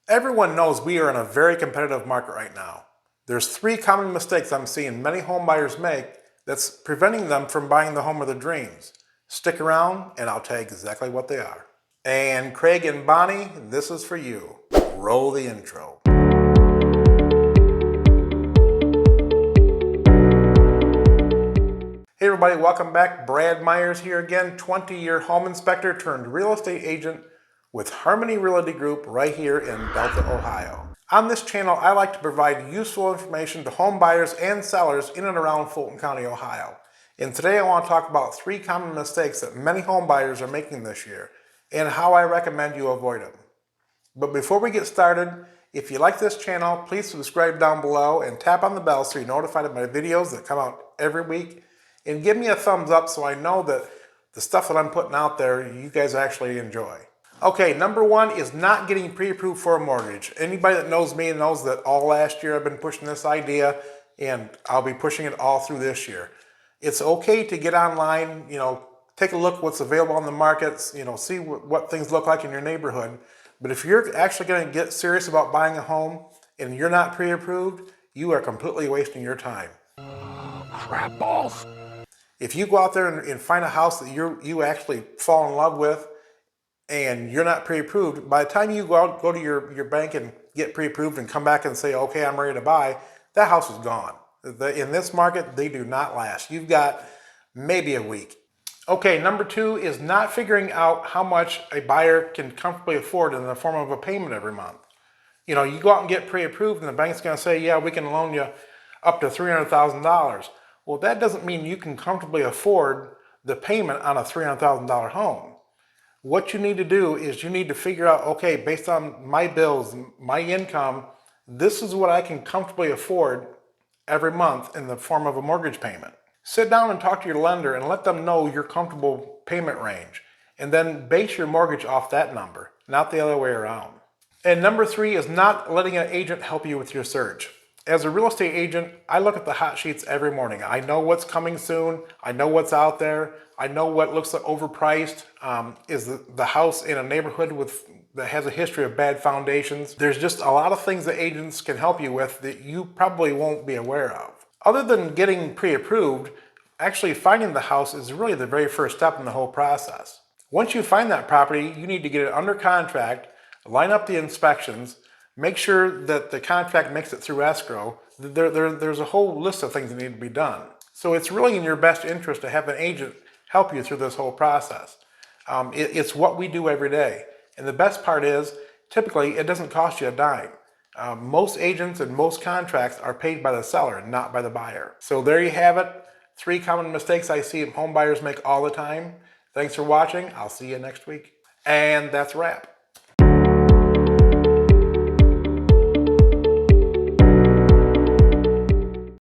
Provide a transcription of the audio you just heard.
Everyone knows we are in a very competitive market right now. There's three common mistakes I'm seeing many home buyers make that's preventing them from buying the home of their dreams. Stick around and I'll tell you exactly what they are. And Craig and Bonnie, this is for you. Roll the intro. Hey everybody, welcome back. Brad Myers here again, 20-year home inspector turned real estate agent with Harmony Realty Group right here in Delta, Ohio. On this channel, I like to provide useful information to home buyers and sellers in and around Fulton County, Ohio. And today I want to talk about three common mistakes that many home buyers are making this year and how I recommend you avoid them. But before we get started, if you like this channel, please subscribe down below and tap on the bell so you're notified of my videos that come out every week. And give me a thumbs up so I know that the stuff that I'm putting out there, you guys actually enjoy. Okay, number one is not getting pre-approved for a mortgage. Anybody that knows me knows that all last year I've been pushing this idea, and I'll be pushing it all through this year. It's okay to get online, take a look what's available on the markets, see what things look like in your neighborhood. But if you're actually going to get serious about buying a home and you're not pre-approved, you are completely wasting your time. Crap balls. If you go out there and find a house that you actually fall in love with and you're not pre-approved, by the time you go to your bank and get pre-approved and come back and say, okay, I'm ready to buy, that house is gone. In this market, they do not last. You've got maybe a week. Okay, number two is not figuring out how much a buyer can comfortably afford in the form of a payment every month. You go out and get pre-approved and the bank's gonna say, yeah, we can loan you up to $300,000. Well, that doesn't mean you can comfortably afford the payment on a $300,000 home. What you need to do is you need to figure out, okay, based on my bills, my income, this is what I can comfortably afford every month in the form of a mortgage payment. Sit down and talk to your lender and let them know your comfortable payment range, and then base your mortgage off that number, not the other way around. And number three is not letting an agent help you with your search. As a real estate agent, I look at the hot sheets every morning. I know what's coming soon. I know what's out there. I know what looks like overpriced. Is the house in a neighborhood that has a history of bad foundations? There's just a lot of things that agents can help you with that you probably won't be aware of. Other than getting pre-approved, actually finding the house is really the very first step in the whole process. Once you find that property, you need to get it under contract, line up the inspections, make sure that the contract makes it through escrow. There's a whole list of things that need to be done. So it's really in your best interest to have an agent help you through this whole process. It's what we do every day. And the best part is, typically, it doesn't cost you a dime. Most agents and most contracts are paid by the seller, not by the buyer. So there you have it. Three common mistakes I see home buyers make all the time. Thanks for watching. I'll see you next week. And that's a wrap.